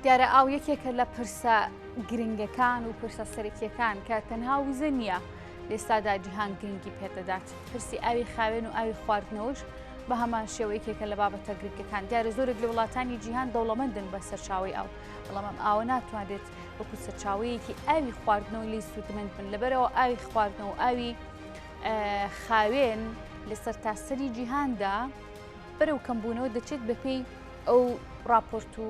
دیارە ئاو یەکێکە لە پرسە گرنگەکان و پرسە سەرەکیەکان کە تەنها وزە نییە لێستادا جیهان گرنگی پێدەدات. پرسی ئاوی خاوێن و ئاوی خواردنەوەش بە هەمان شێوەیەکێکە لە بابەتە گرنگەکان. دیارە زۆرێک لە وڵاتانی جیهان دەوڵەمەندن بە سەرچاوی ئاو، بەڵام ئەم ئاوە ناتوانێت وەکو سەرچاوەیەکی ئاوی خواردنەوە لی سوودمەند بن. لەبەرەوە ئاوی خواردنەوە و ئاوی خاوێن لەسەر تاسەری جیهاندا بەرەو کەمبوونەوە دەچێت بەپێی ئەو راپۆرت و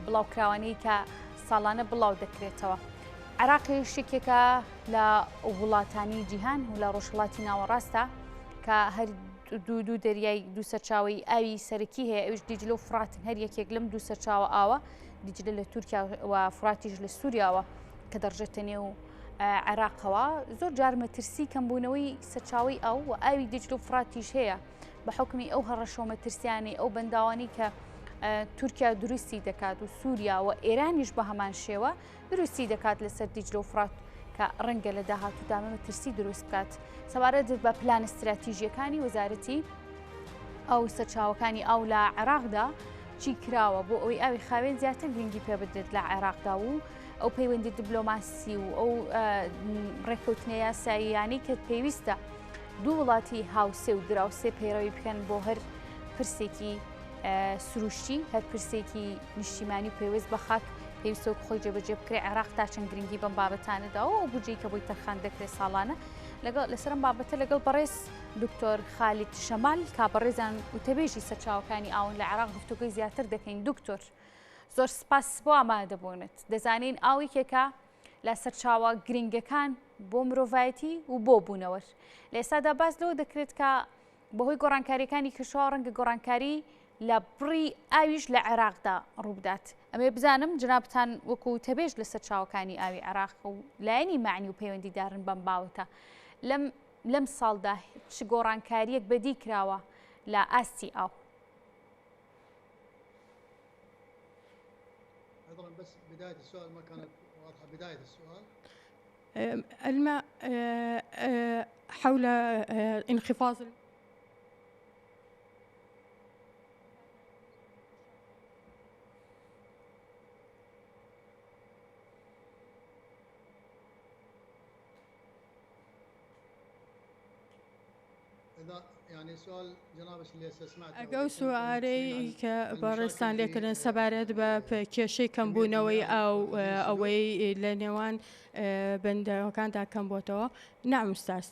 بڵاوکراوانەی کە ساڵانە بڵاو دەکرێتەوە. عێراقی شتێکێکە لە وڵاتانی جیهان و لە ڕۆژهەڵاتی ناوەڕاستە کە هەر دوو دەریای دوو سەرچاوی ئاوی سەرەکی هەیە، ئەوش دیجلە و فراتن، هەر یەکێک لەم دوو سەرچاوە ئاوە، دیجلە لە تورکیا و فراتیش لە سووریاوە کە دەڕژێتە نێو عێراقەوە. زۆر جار مەترسی کەمبوونەوەی سەرچاوی ئەو و ئاوی دیجلە و فراتیش هەیە بە حکمی ئەو هەڕەشەوە مەترسیانی ئەو بەنداوانی کە تورکیا دروستی دەکات و سووریا و ئێرانیش بە هەمان شێوە دروستی دەکات لەسەر دیجلە و فرات کە ڕەنگە لە داهاتوودا مەترسی دروست بکات. سەبارەت بە پلان استراتیژیەکانی وەزارەتی ئەو سەرچاوەکانی ئەو لە عێراقدا چی کراوە بۆ ئەوەی ئاوی خاوێن زیاتر گرنگی پێ بدرێت لە عێراقدا و ئەو پەیوەندی دیبلۆماسی و ئەو ڕێککەوتنە یاساییانەی کە پێویستە دوو وڵاتی هاوسێ و دراوسێ پەیڕەوی بکەن بۆ هەر پرسێکی سروشتی، هەر پرسێکی نیشتیمانی و پێویست بە خاک پێویستە و خۆی جێبەجێ بکرێ. عێراق تا چەند گرنگی بەم بابەتانەدا و ئەو بودجەی کە بۆی تەرخان دەکرێت ساڵانە لەسەرم بابەتە لەگەڵ بەڕێز دکتۆر خالید شەمال کا بەڕێزان وتەبێژی سەرچاوەکانی ئاون لە عێراق گفتوگوی زیاتر دەکەین. دکتۆر زۆر سپاس بۆ ئامادەبوونت. دەزانین ئاوێکێکە لە سەرچاوە گرنگەکان بۆ مرۆڤایەتی و بۆ بوونەوە. لە ئێستادا باس لەوە دەکرێت کە بەهۆی گۆڕانکاریەکانی کشەوە ڕەنگە گۆڕانکاری لە بڕی ئاویش لە عێراقدا ڕوودات. ئەمێ بزانم جنابتان وەکو تەبێژ لە سەرچاوەکانی ئاوی عێراق و لایەنی معنی و پەیوەندی دارن بەم باوتە لەم ساڵدا چ گۆڕانکاریەک بەدی کراوە لە ئاستی ئاو؟ بس بداية السؤال ما كانت واضحة. بداية السؤال الماء حول انخفاض ئەگەڵ سوارەی کە بەڕێستان لێکردن سەبارەت بە کێشەی کەمبوونەوەی ئەوەی لە نێوان بەندەوەکاندا کەم بۆتەوە. نعم أستاذ.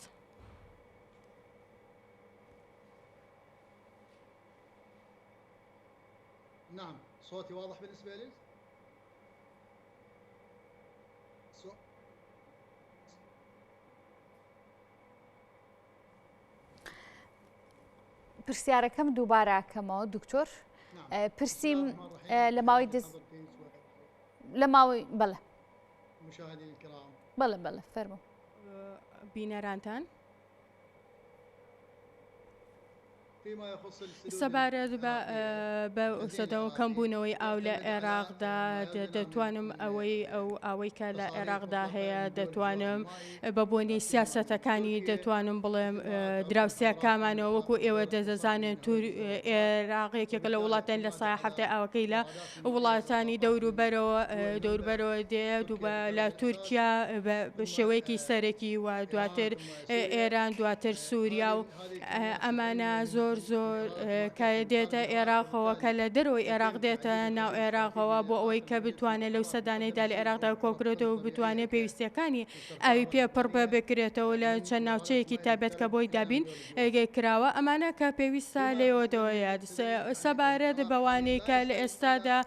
نعم صوتي واضح بالنسبة لي؟ پرسیارەکەم دووبارەکەمەوە دکتۆر. پرسییم لە ماوەی لە ماوەی بەڵێ بەڵێ بەڵێ فەرموو بینەرانتان سەبارەت بە سەدەوە کەمبوونەوەی ئاو لە عێراقدا دەتوانم ئەوەی کە لە عێراقدا هەیە دەتوانم بە بۆنی سیاسەتەکانی دەتوانم بڵێم دراوسێکامانەوە وەکو ئێوە دەزانن عێراقێکێکە لە وڵاتان لە سایە هەفتەی ئاوەکەی لە وڵاتانی دەوروبەرەوە دێت و لە تورکیا بە شێوەیەکی سەرەکی و دواتر ئێران دواتر سووریا و ئەمانە زۆر کە دێتە عێراقەوە کە لە دەرەوەی عێراق دێتە ناو عێراقەوە بۆ ئەوەی کە بتوانێت لەو سەدانەیدا لە عێراقدا کۆکرێتەوە بتوانێت پێویستیەکانی ئاوی پێ پڕ بکرێتەوە لە چەند ناوچەیەکی تابێت کە بۆی دابین کراوە. ئەمانە کە پێویستە لێوەدەوەیە سەبارەت بەوانەی کە لە ئێستادا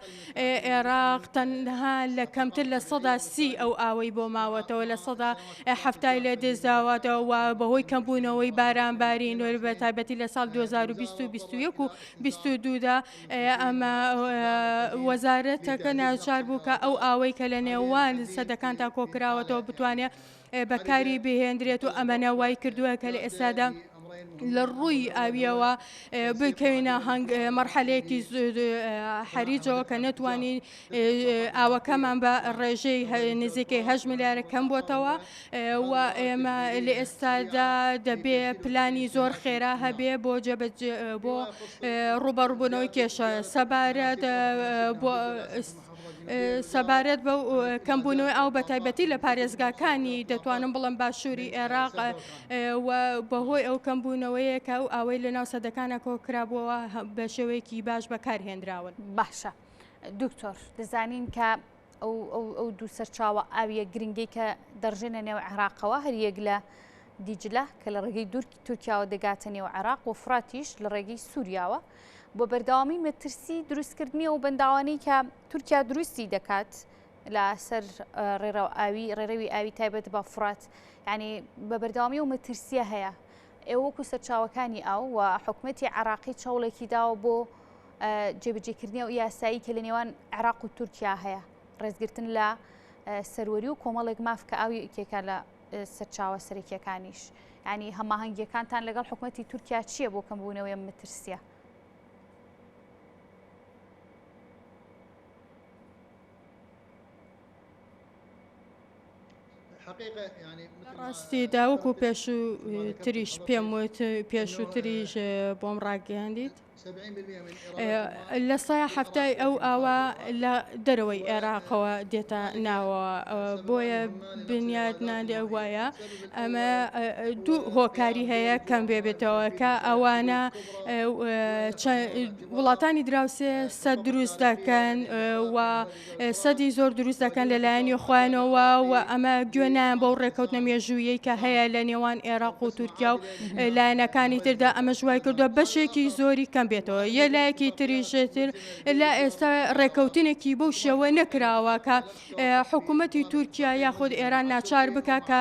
عێراق تەنها لە کەمتر لە 130 ئەو ئاوەی بۆ ماوەتەوە لە 170 لێ دەزاواتەوە بەهۆی کەمبوونەوەی بارانبارین و بە تایبەتی لە ساڵ 2021 و 22دا ئەمە وەزارەتەکە ناچار بوو کە ئەو ئاوەی کە لە نێوان سەدەکانتا کۆکراوەتەوە بتوانێت بەکاری بهێنرێت و ئەمەنە وای کردووە کە لە ئێستادا لە ڕووی ئاویەوە بکەوینە مەرحەلەیەکی حەریجەوە کە نەتوانین ئاوەکەمان بە ڕێژەی نزیکەی 8 میلیارد کەم بۆتەوە و ئێمە لە ئێستادا دەبێ پلانی زۆر خێرا هەبێ بۆ بۆ ڕوبەڕووبوونەوەی کێشە سەبارەت بۆ سەبارەت بە کەمبوونەوەی ئاو بە تایبەتی لە پارێزگاکانی دەتوانم بڵم باشووری عێراق بەهۆی ئەو کەمبوونەوەیە کە ئەو ئاوەی لە ناو سەدەکانە کۆکرابەوە بە شێوەیەکی باش بەکارهێنراون. باشە دکتۆر دەزانین کە ئەو دوو سەرچاوە ئاویە گرنگی کە دەڕژێنە نێو عێراقەوە هەر یەک لە دیجلە کە لە ڕێگەی تورکیاوە دەگاتە نێو عێراق و فراتیش لە ڕێگەی سووریاوە بۆ بەردەوامی مەترسی دروستکردنی و بەنداوانەی کە تورکیا دروستی دەکات لە سەر ڕێڕەوی ئاوی تایبەت بە فرات یعنی بە بەردەوامی و مەترسیە هەیە ئێوە وەکو سەرچاوەکانی ئاو و حکوومەتی عێراقی چاوڵێکی داوە بۆ جێبەجێکردنی و یاسایی کە لە نێوان عێراق و تورکیا هەیە ڕێزگرتن لە سەروەری و کۆمەڵێک ماف کە ئاوی یەکێکە لە سەرچاوە سەرەکیەکانیش ینی هەماهەنگیەکانتان لەگەڵ حکوومەتی تورکیا چییە بۆ کەمبوونەوەی مەترسیە؟ ڕاستی داوەکو پێش و تریش پێم وت پێش و تریش بۆم ڕاگەیاندیت لە سایە هەفتای ئەو ئاوا لە دەرەوەی عێراقەوە دێتە ناوە بۆیە بنیاد نادێ وایە ئەمە دوو هۆکاری هەیە کەم بێتەوە کە ئەوانە وڵاتانی دراوسێ سەد دروست دەکەن و سەدی زۆر دروست دەکەن لەلایەنی خوانەوە و ئەمە گوێنیان بەو ڕێکەوتنە مێژوویەی کە هەیە لە نێوان عێراق و تورکیا و لایەنەکانی تردا ئەمە ژوای کردووە بەشێکی زۆری کەم بێتەوە یە لایەکی تریشتر لە ئێستا ڕێکەوتنێکی بەو شێوە نەکراوە کە حکوومەتی تورکیا یاخود ئێران ناچار بکە کە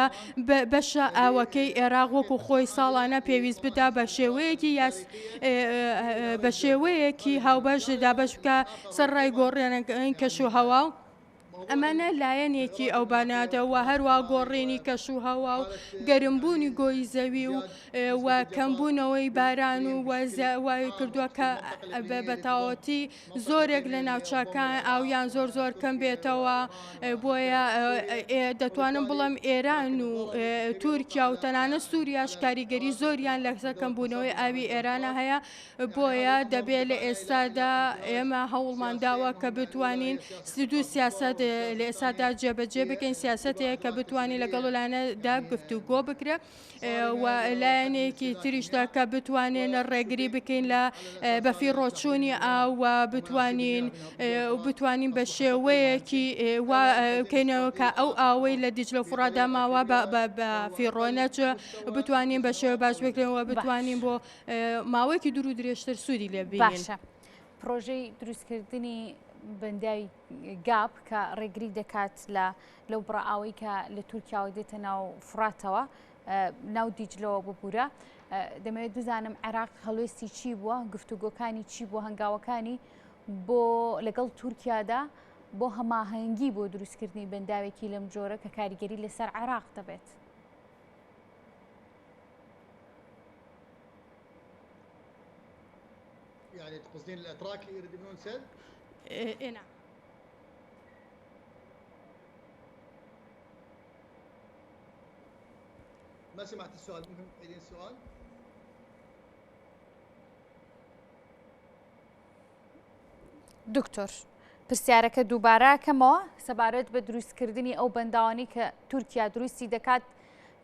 بەشە ئاوەکەی عێراق وەکو خۆی ساڵانە پێویست بدا بە شێوەیەکی هاوبەش دابش بکە سەرڕای گۆڕێنەکەی کەش و هەوا و ئەمانە لایەنێکی ئەو باناتەوە هەروە گۆڕێنی کەش و هەوا و گەرمبوونی گۆی زەوی و کەمبوونەوەی باران و وای کردووە کە بەتاوەتی زۆرێک لە ناوچەکان ئاویان زۆر کەم بێتەوە بۆیە دەتوانم بڵم ئێران و تورکیا و تەنانە سووریاش کاریگەری زۆریان لەسەر کەمبوونەوەی ئاوی ئێرانە هەیە بۆیە دەبێت لە ئێستادا ئێمە هەوڵمان داوە کە بتوانین دوو سیاست لە ئێستادا جێبەجێ بکەین سیاسەتەیە کە بتوانین لەگەڵ لایەنەدا گفتوگۆ بکرێ و لایەنێکی تریشدا کە بتوانین ڕێگری بکەین لە بەفی ڕۆچوونی ئاو و بتوانین بە شێوەیەکی بکەینەوە کە ئەو ئاوەی لە دیجلە و فوڕادا ماوە بە فیڕۆنەچ بتوانین بە شێوە باش بکرێنەوە بتوانین بۆ ماوەیەکی دوور و درێژتر سوودی لێ بینین. باشە پرۆژەی دروستکردنی بەنداوی گاپ کە ڕێگری دەکات لەو بڕائاوی کە لە تورکیاوە دێتە ناو فراتەوە ناو دیجلەوە ببوورە دەمەوێت بزانم عێراق هەڵوێستی چی بووە گفتوگۆکانی چی بووە هەنگاوەکانی بۆ لەگەڵ تورکیادا بۆ هەماهەنگی بۆ دروستکردنی بەنداوێکی لەم جۆرە کە کاریگەری لەسەر عێراق دەبێت. يعني تقصدين الاتراك يردمون سد؟ اي نعم. ما سمعت السؤال ممكن تعيدين السؤال؟ دکتۆر پرسیارەکە دووبارەکەمەوە سەبارەت بە دروستکردنی ئەو بەنداوانی کە تورکیا دروستی دەکات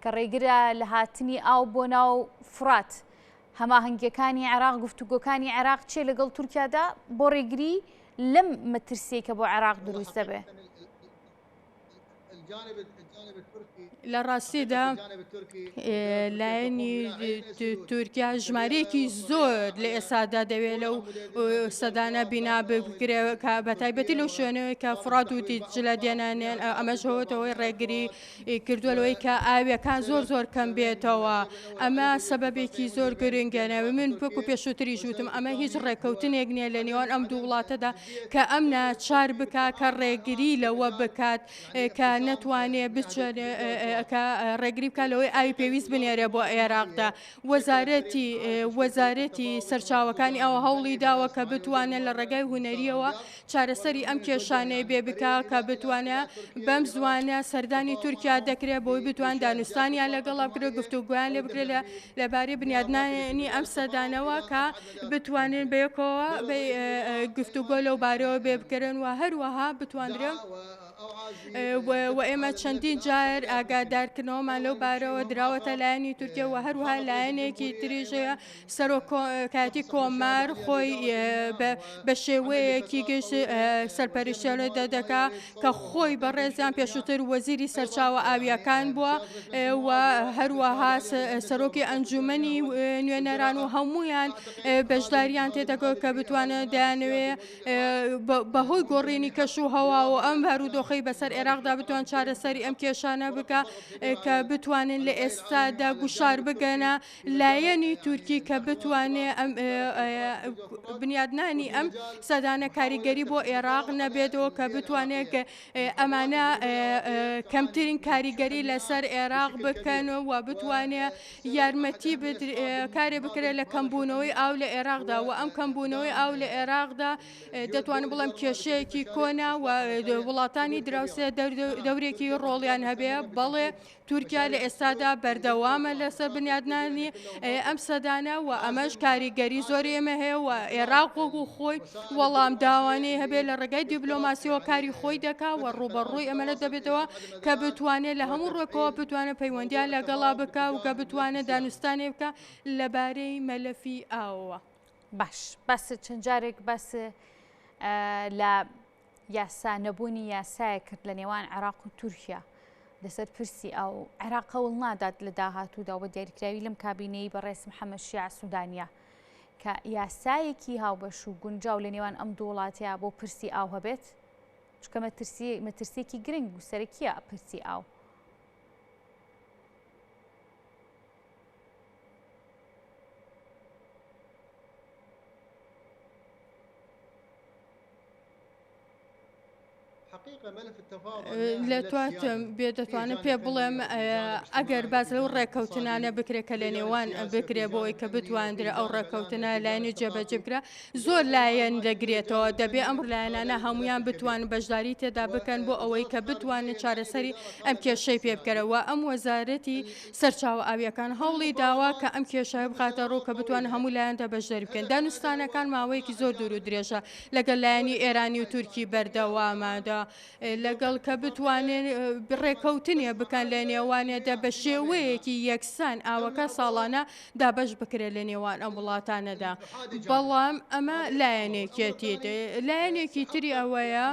کە ڕێگرە لە هاتنی ئاو بۆ ناو فرات هەماهەنگیەکانی عێراق گفتوگۆکانی عێراق چێ لەگەڵ تورکیادا بۆ ڕێگری لەم مەترسیە کە بۆ عێراق دروست دەبێ؟ لە ڕاستیدا لایەنی تورکیا ژمارەیەکی زۆر لە ئێستادا دەوێت لەو سەدانە بینا بکرێ کە بە تایبەتی لەو شوێنەوەی کە فرات و دیجلە دێنانێن ئەمەش هەوەتەوەی ڕێگری کردووەوەی کە ئاویەکان زۆر کەم بێتەوە ئەمە سەبەبێکی زۆر گرنگێنەوە من وەکو پێشووتری ژوتم ئەمە هیچ ڕێکەوتنێک نییە لە نێوان ئەم دوو وڵاتەدا کە ئەم ناچار بکات کە ڕێگری لەوە بکات کە نەتوانێت کە ڕێگری بکە لەوەی ئاوی پێویست بنێرە بۆ عێراقدا. وەزارەتی سەرچاوەکانی ئەوە هەوڵی داوە کە بتوانێت لە ڕێگای هونەریەوە چارەسەری ئەم کێشانەی بێ بکە کە بتوانێت بەم زوانە سەردانی تورکیا دەکرێت بۆی بتوان دانوستانیان لەگەڵا بکرێت گفتوگویان لێ بکرێت لەبارەی بنیادنانی ئەم سەردانەوە کە بتوانن بەیەکەوە گفتوگۆ لەو بارەوە بێ بکەن و هەروەها بتوانرێت و ئێمە چەندین جار ئاگادارکردنەوەمان لەو بارەوە دراوەتە لایەنی تورکیا و هەروەها لایەنێکی تریژەیە سەرۆکایەتی کۆمار خۆی بە شێوەیەکی گەشت سەرپەرشتیانە دەدەکا کە خۆی بەڕێزیان پێشووتر وەزیری سەرچاوە ئاویەکان بووە و هەروەها سەرۆکی ئەنجومەنی نوێنەران و هەمویان بەشداریان تێدەکەوت کە بتوانێت دایانوێ بەهۆی گۆڕینی کەش و هەوا و ئەم بارودۆخەی بەسەر عێراقدا بتوان چارەسەری ئەم کێشانە بکە کە بتوانن لە ئێستادا گوشار بگەنە لایەنی تورکی کە بتوانێت بنیادنانی ئەم سەدانە کاریگەری بۆ عێراق نەبێتەوە کە بتوانێت ئەمانە کەمترین کاریگەری لەسەر عێراق بکەن و بتوانێت یارمەتی کارێ بکرێت لە کەمبوونەوەی ئاو لە عێراقدا و ئەم کەمبوونەوەی ئاو لە عێراقدا دەتوانێت بڵێم کێشەیەکی کۆنا و وڵاتانی دراوسێ دەورێکی ڕۆڵیان هەبێ بەڵێ تورکیا لە ئێستادا بەردەوامە لەسەر بنیادنانی ئەم سەدانە و ئەمەش کاریگەری زۆر ئێمە هەیە و عێراق وەکو خۆی وەڵام داوانەی هەبێت لە ڕێگای دیبلۆماسیەوە کاری خۆی دەکا و ڕوبەڕووی ئەمەە دەبێتەوە کە بتوانێت لە هەموو ڕێکەوە بتوانێت پەیوەندیان لەگەڵا بکە و کە بتوانێت دانوستانێ بکە لەبارەی مەلەفی ئاوە. باش بەس چەند جارێک بەس لە یاسا نەبوونی یاسایە کرد لە نێوان عێراق و تورکیا لەسەر پرسی ئەو عێراق هەوڵ نادات لە داهاتوودا و بە دیاریکراوی لەم کابینەی بەڕێز محەممەد شیع سوودانیا کە یاسایەکی هاوبەش و گونجاو لە نێوان ئەم دوو وڵاتەیە بۆ پرسی ئاو هەبێت چکە مەترسیەکی گرنگ و سەرەکیە پرسی ئاو. لە تواتم بێ دەتوانم پێ بڵێم ئەگەر باز لەو ڕێکەوتنانە بکرێت کە لە نێوان بکرێ بۆەوەی کە بتواندرێ ئەو ڕێکەوتنە لایەنی جێبەجێ بکرا زۆر لایەن دەگرێتەوە دەبێ ئەم لایەنانە هەمویان بتوان بەشداری تێدا بکەن بۆ ئەوەی کە بتوانێت چارەسەری ئەم کێشەی پێ بکەرەوە. ئەم وەزارەتی سەرچاوە ئاویەکان هەوڵی داوا کە ئەم کێشای بخاتە ڕوو کە بتوان هەموو لایەندا بەشداری بکەن. دانوستانەکان ماوەیەکی زۆر دوور و درێژە لەگەڵ لایەنی ئێرانی و تورکی بەردەوامەدا لەگەڵ کە بتوانێت ڕێکەوتنیە بکەن لە نێوانێدا بە شێوەیەکی یەکسان ئاوەکە ساڵانە دابەش بکرێت لە نێوان ئەم وڵاتانەدا. بەڵام ئەمە لایەنێکی تری ئەوەیە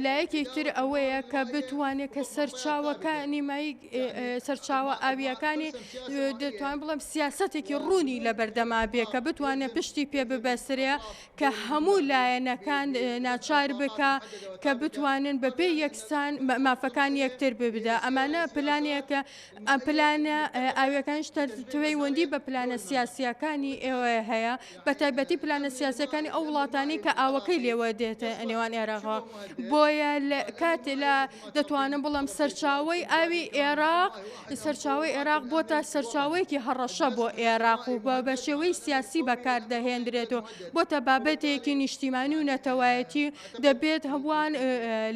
لایەکی تر ئەوەیە کە بتوانێت کە سەرچاوەکانی سەرچاوە ئاویەکانی دەتوان بڵم سیاسەتێکی ڕوونی لە بەردەما بێ کە بتوانێت پشتی پێ ببەسرێ کە هەموو لایەنەکان ناچار بکە کە بتوانن بەپێ یەکسان مافەکان یەکتر ببدا. ئەمانە پلانێکە ئەم پلانە ئاویەکانش پەیوەندی بە پلانە سیاسیەکانی ئێوە هەیە بە تایبەتی پلانە سیاسەکانی ئەو وڵاتانی کە ئاوەکەی لێوە دێتە نێوان عێراق بۆیە کاتێ لە دەتوانم بڵم سەرچاوی ئاوی عێراق بۆتە سەرچاوەیەکی هەڕەشە بۆ عێراق و بە شێوەی سیاسی بەکاردەهێنرێتەوە بۆتە بابەتێکی نیشتیمانی و نەتەوایەتی دەبێت هەمووان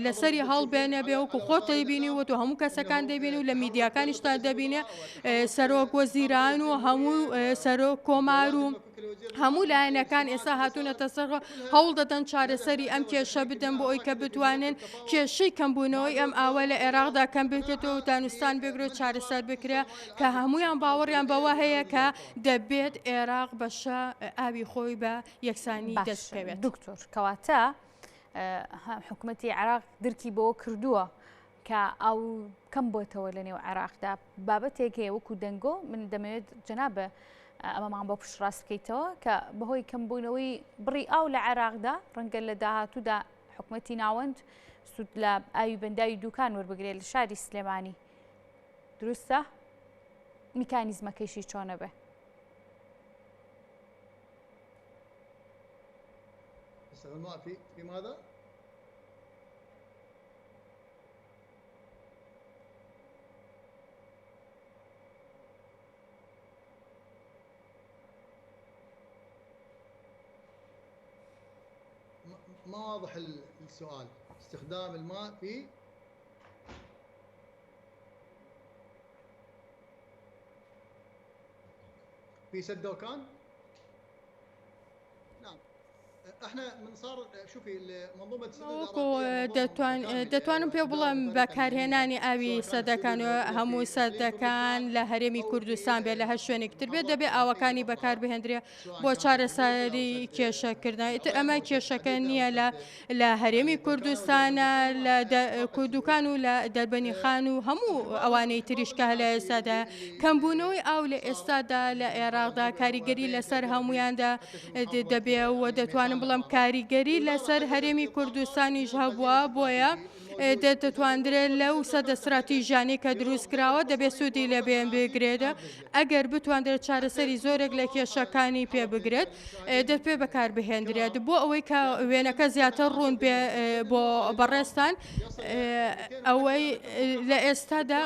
لەسەری هەڵبێنە بێ وەکو خۆ دەیبینی و هەموو کەسەکان دەبینی و لە میدیاکانیشتا دەبینێ سەرۆک وەزیران و هەموو سەرۆک کۆمار و هەموو لایەنەکان ئێستا هاتوونەتە سەر هەوڵ دەدەن چارەسەری ئەم کێشە بدەن بۆ ئەوی کە بتوانن کێشەی کەمبوونەوەی ئەم ئاوە لە عێراقدا کەم بکرێتەوە و دانوستان بگرێت چارەسەر بکرێ کە هەمویان باوەڕیان بەوە هەیە کە دەبێت عێراق بەشە ئاوی خۆی بە یەکسانی دەستکەوێت. دکتۆر کەواتە حکوومەتی عێراق درکی بەوە کردووە کە ئەو کەم بۆتەوە لە نێو عێراقدا بابەتێک هەیە وەکو دەنگۆ من دەمەوێت جەنابە ئەمەمان بۆ پشتڕاست بکەیتەوە کە بەهۆی کەمبوونەوەی بڕی ئاو لە عێراقدا ڕەنگە لە داهاتوودا حکوومەتی ناوەند سوود لە ئاوی بەنداوی دوکان وەربگرێت لە شاری سلێمانی دروستە میکانیزمەکەیشی چۆنە بێ؟ في ماذا؟ واضح السؤال. استخدام الماء في سد دوكان. نعم احنا من صار شوفي منظومه دەتوانم پێ بڵێم بەکارهێنانی ئاوی سەدەکانەوە هەموو سەدەکان لە هەرێمی کوردستان بێت لە هەر شوێنێکتر بێت دەبێت ئاوەکانی بەکار بهێنرێ بۆ چارەسەری کێشەکردن. ئیتر ئەمە کێشەکە نییە لە هەرێمی کوردستانە لە کوردوکان و لە دەربەنیخان و هەموو ئەوانەی تریشکە لە ئێستادا کەمبوونەوەی ئاو لە ئێستادا لە عێراقدا کاریگەری لەسەر هەمویاندا دەبێ و دەتوانم بڵم کاریگەری لەسەر هەرێمی کوردستانیش هەبووە بۆیە دەتوانرێت لەو سەدە استراتیژیانەی کە دروست کراوە دەبێت سوودی لە بێن بگرێتە. ئەگەر بتوانرێت چارەسەری زۆرێک لە کێشەکانی پێ بگرێت دەبێ بەکار بهێنرێت بۆ ئەوەی کە وێنەکە زیاتر ڕوون بێ بۆ بەڕێستان ئەوەی لە ئێستادا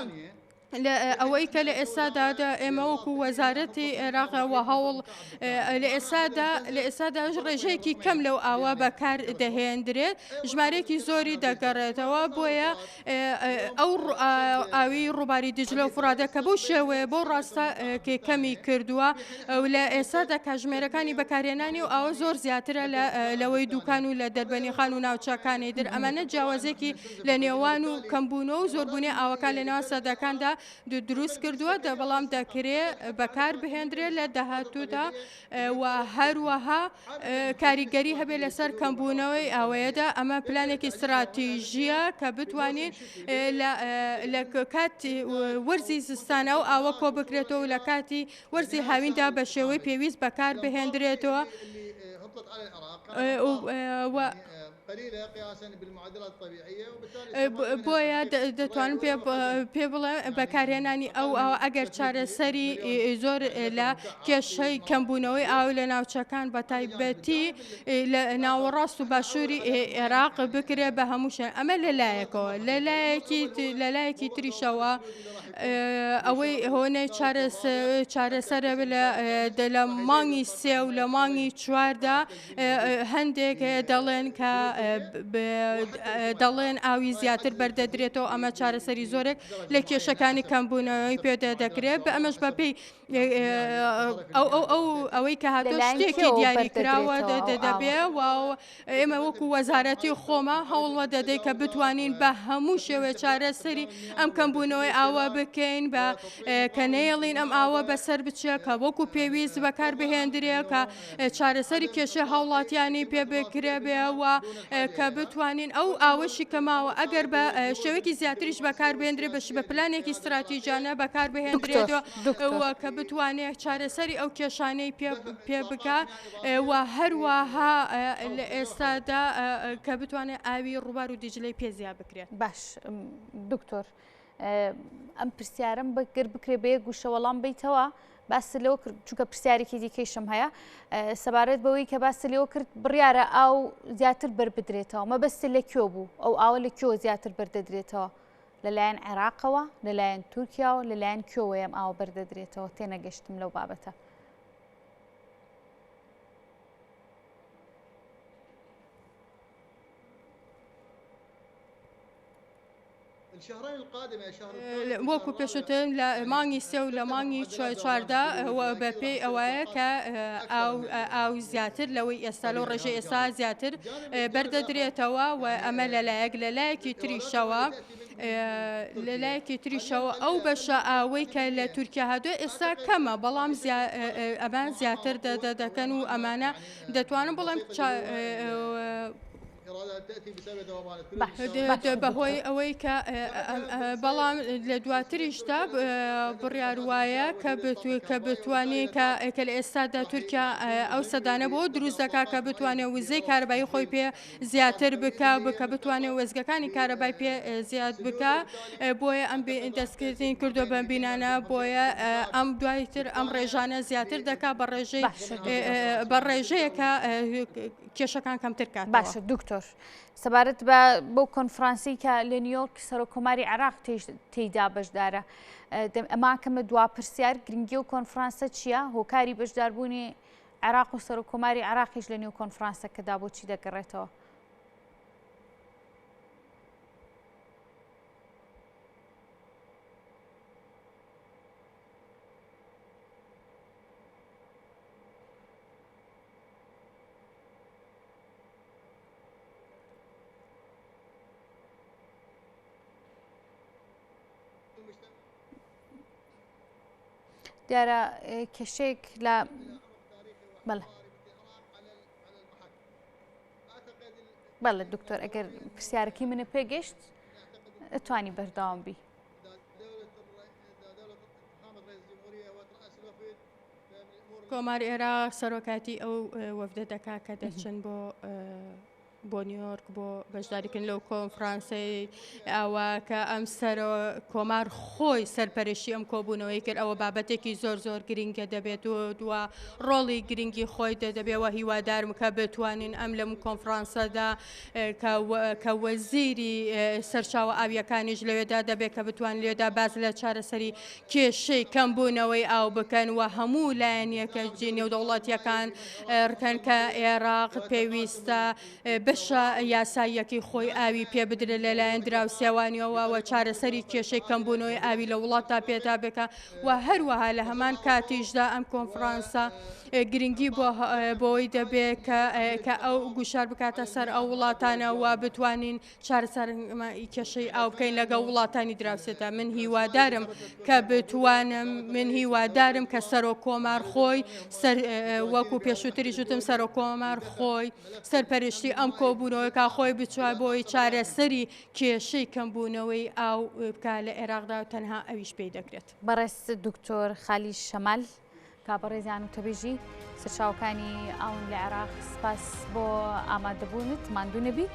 ئەوەی کە لە ئێستادا ئێمە وەکو وەزارەتی عێراقەوە هەوڵ لە ئێستادا ڕێژەیەکی کەم لەو ئاوا بەکار دەهێنرێت ژمارەیەکی زۆری دەگەڕێتەوە بۆیە ئەو ئاوی ڕووباری دیجلە و فرادە کە بەو شێوەیە بۆ ڕاستە کەمی کردووە لە ئێستادا کاژمێرەکانی بەکارهێنانی و ئەوە زۆر زیاترە لەوەی دوکان و لە دەربەنیخان و ناوچەکانی در ئەمانە جیاوازێکی لە نێوان و کەمبوونەوە و زۆربوونی ئاوەکان لە نێوان سەدەکاندا دروست کردووە بەڵام دەکرێت بەکار بهێنرێت لە داهاتوودا و هەروەها کاریگەری هەبێ لەسەر کەمبوونەوەی ئاوەیەدا. ئەمە پلانێکی استراتیژیە کە بتوانین لە کاتی وەرزی زستانە و ئاوە کۆ بکرێتەوە و لە کاتی وەرزی هاویندا بە شێوەی پێویست بەکار بهێنرێتەوە. قليلة قياسا بالمعدلات الطبيعية بۆیە دەتوانم پێ بڵێ بەکارهێنانی ئەو ئەگەر چارەسەری زۆر لە کێشەی کەمبوونەوەی ئاو لە ناوچەکان بە تایبەتی لە ناوەڕاست و باشووری عێراق بکرێ بە هەموو شوێن. ئەمە لەلایەکەوە لەلایەکی تریشەوە ئەوەی هۆنەی چارەسەرە لە مانگی سێ و لە مانگی چواردا هەندێک دەڵێن کە دەڵێن ئاوی زیاتر بەردەدرێتەوە. ئەمە چارەسەری زۆرێک لە کێشەکانی کەمبوونەوەی پێدا دەکرێت بە ئەمەش بەپێی ئەوەی کە هاتۆ شتێکی دیاری کراوە دەبێ و ئێمە وەکو وەزارەتی خۆمە هەوڵمە دەدەی کە بتوانین بە هەموو شێوێ چارەسەری ئەم کەمبوونەوەی ئاوە بکەین بە کە نەیەڵین ئەم ئاوە بەسەر بچێ کە وەکو پێویست بەکار بهێنرێ کە چارەسەری کێشە هاوڵاتیانی پێ بکرێ بێەوە کە بتوانین ئەو ئاوەشی کەماوە ئەگەر بە شێوەیەکی زیاتریش بەکار بهێنرێ بە پلانێکی استراتیژیانە بەکار بهێنرێتەوە کە بتوانێت چارەسەری ئەو کێشانەی پێ بکە و هەروەها لە ئێستادا کە بتوانێت ئاوی ڕووبار و دیجلەی پێزیا بکرێت. باش دکتۆر ئەم پرسیارم بکرێ بە یەک گوشە وەڵام بیتەوە باس لەوە کرد چونکە پرسیارێکی دیکەیشم هەیە سەبارەت بەوەی کە باس لێوە کرد بڕیارە ئاو زیاتر بەربدرێتەوە مەبەستە لەکوێ بوو ئەو ئاوە لەکوێ زیاتر بەردەدرێتەوە لەلایەن عێراقەوە لەلایەن تورکیاوە لەلایەن کوێوەیە ئەم ئاوە بەردەدرێتەوە تێنەگەشتم لەو بابەتە. وەکو پێشتر لە مانگی سێ و لە مانگی چواردا بەپێی ئەوەیە کە ئاو زیاتر لەوەی ئێستا لەو ڕێژەی ئێستا زیاتر بەردەدرێتەوە و ئەمە لەلایەکی تریشەوە ئەو بەشە ئاوەی کە لە تورکیا هاتووە ئێستا کەمە بەڵام ئەمان زیاتر دەکەن و ئەمانە دەتوانم بڵێم بەهۆی ئەوەی کە بەڵام لە دواتریشدا بڕیار وایە کە بتوانێت کە لە ئێستادا تورکیا ئەو سەدانە بۆ دروست دەکات کە بتوانێت وزەی کارەبایی خۆی پێ زیاتر بکە بتوانێت وەزگەکانی کارەبای پێ زیاد بکە بۆیە ئەم دەستکردین کردو بەم بینانە بۆیە ئەم دوایتر ئەم ڕێژانە زیاتر دەکات بە ڕێژەیەکە کێشەکان کەمتر کات. باشە دکتۆر سەبارەت بە بۆ کۆنفرانسی کە لە نیویۆرک سەرۆکۆماری عێراق تێیدا بەشدارە ئەما کەمە دوا پرسیار گرنگی و کۆنفرانسە چییە؟ هۆکاری بەشداربوونی عێراق و سەرۆکۆماری عێراقیش لە نێو کۆنفرانسەکەدا بۆچی دەگەڕێتەوە؟ دیارە کێشەیەک لە بەڵێ دکتۆر ئەگەر پرسیارەکەی منە پێگەشت ئەتوانی بەردەوام بی. کۆمار عێراق سەرۆکاتی ئەو وەفدە دەکا کە دەچن بۆ نیویۆرک بۆ بەشداریکردن لەو کۆنفرانسەی ئەوە کە ئەم کۆمار خۆی سەرپەرشتی ئەم کۆبوونەوەی کرد ئەوە بابەتێکی زۆر زۆر گرنگە دەبێت و دووە ڕۆڵی گرنگی خۆی دەبێەوە هیوادارم کە بتوانین ئەم لەم کۆنفرانسەدا کە وەزیری سەرچاوە ئاویەکانیش لەوێدا دەبێت کە بتوان لێدا باز لە چارەسەری کێشەی کەمبوونەوەی ئاو بکەن و هەموو لایەنیەکە نێودەوڵەتیەکان ڕکەن کە عێراق پێویستە بەشە یاساییەکی خۆی ئاوی پێ بدرێت لەلایەن دراوسێوانیەوە چارەسەری کێشەی کەمبوونەوەی ئاوی لە وڵاتتا پێدا بکە و هەروەها لە هەمان کاتیشدا ئەم کۆنفرانسە گرنگی بۆی دەبێت کە ئەو گوشار بکاتە سەر ئەو وڵاتانە و بتوانین چارەسەر کێشەی ئاو بکەین لەگەڵ وڵاتانی دراوسێتە. من هیوادارم کە سەرۆک کۆمار خۆی وەکو پێشووتری ژوتم سەرۆک کۆمار خۆی سەرپەرشتی ئەم کۆبوونەوەی کا خۆی بچوە بۆی چارەسەری کێشەی کەمبوونەوەی ئاو بکە لە عێراقدا و تەنها ئەویش پێی دەکرێت. بەڕێست دکتۆر خالی شەمال کابڕێزیان و تەبێژی سەرچاوەکانی ئاون لە عێراق سپاس بۆ ئامادەبوونت ماندوو نەبی.